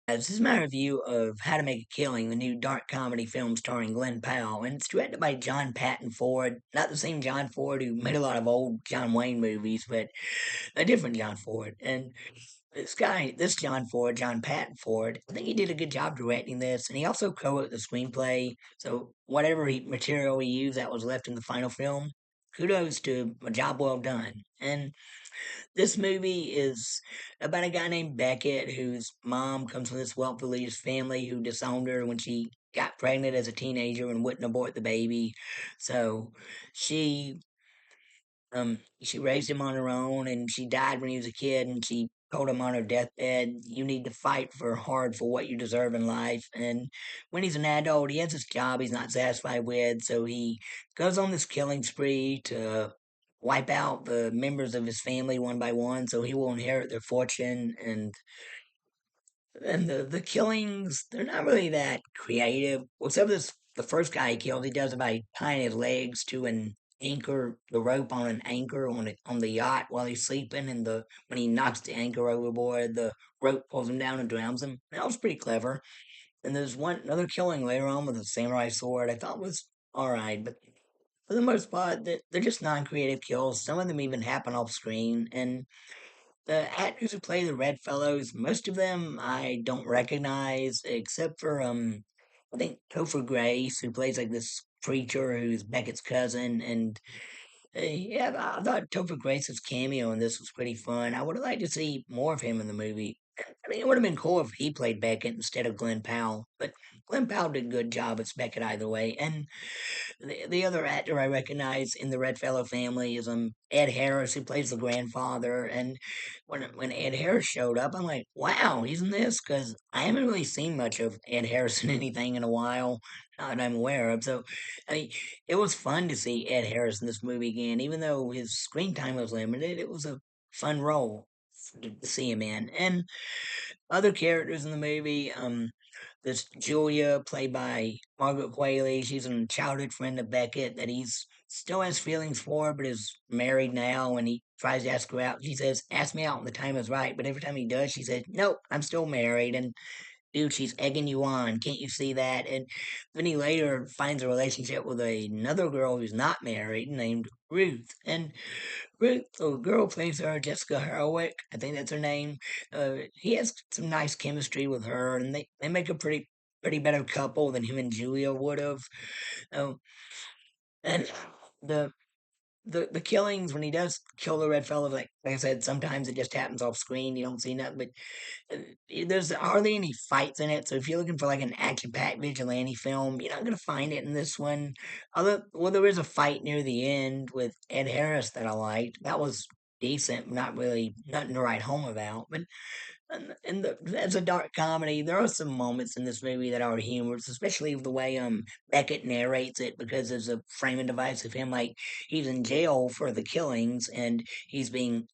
This is my review of How to Make a Killing, the new dark comedy film starring Glenn Powell, and it's directed by John Patton Ford. Not the same John Ford who made a lot of old John Wayne movies, but a different John Ford. And this John Ford, John Patton Ford, I think he did a good job directing this, and he also co-wrote the screenplay. So whatever material he used that was left in the final film, kudos to a job well done. And this movie is about a guy named Beckett whose mom comes from this wealthy religious family who disowned her when she got pregnant as a teenager and wouldn't abort the baby. So she she raised him on her own and she died when he was a kid and she told him on her deathbed, you need to fight hard for what you deserve in life. And when he's an adult, he has this job he's not satisfied with, so he goes on this killing spree to wipe out the members of his family one by one so he will inherit their fortune. And the killings, they're not really that creative. Well, except this the first guy he kills, he does it by tying his legs to an anchor, the rope on an anchor on the yacht while he's sleeping, and the when he knocks the anchor overboard, the rope pulls him down and drowns him. That was pretty clever. And there's one another killing later on with a samurai sword I thought was all right, but for the most part, they're just non-creative kills. Some of them even happen off screen, and the actors who play the Red Fellows, most of them I don't recognize, except for I think Topher Grace, who plays like this preacher who's Beckett's cousin, and yeah, I thought Topher Grace's cameo in this was pretty fun. I would have liked to see more of him in the movie. I mean, it would have been cool if he played Beckett instead of Glenn Powell, but Glenn Powell did a good job as Beckett either way. And the other actor I recognize in the Redfellow family is Ed Harris, who plays the grandfather. And when Ed Harris showed up, I'm like, wow, he's in this because I haven't really seen much of Ed Harris in anything in a while, not that I'm aware of. So, I mean, it was fun to see Ed Harris in this movie again, even though his screen time was limited. It was a fun role to see him in, and other characters in the movie. This Julia, played by Margaret Qualley, she's a childhood friend of Beckett that he's still has feelings for, but is married now. And he tries to ask her out. She says, "Ask me out when the time is right." But every time he does, she says, "Nope, I'm still married." And dude, she's egging you on. Can't you see that? And then he later finds a relationship with another girl who's not married named Ruth. And Ruth, the girl plays her, Jessica Harwick, I think that's her name. He has some nice chemistry with her, and they make a pretty better couple than him and Julia would have. Um, and the the killings when he does kill the red fellow, like I said, sometimes it just happens off screen. You don't see nothing, but there's hardly any fights in it. So if you're looking for like an action-packed vigilante film, you're not gonna find it in this one. Although, well, there is a fight near the end with Ed Harris that I liked. That was decent, not really nothing to write home about. But as a dark comedy, there are some moments in this movie that are humorous, especially the way Beckett narrates it, because there's a framing device of him like he's in jail for the killings and he's given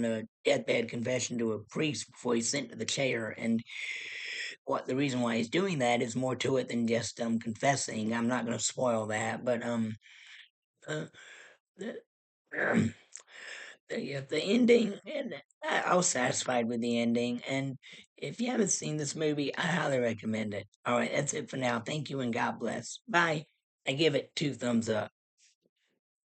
a deathbed confession to a priest before he's sent to the chair. And what the reason why he's doing that is more to it than just confessing. I'm not going to spoil that, but uh, the, the ending, and I was satisfied with the ending. And if you haven't seen this movie, I highly recommend it. All right, that's it for now. Thank you and God bless. Bye. I give it 2 thumbs up.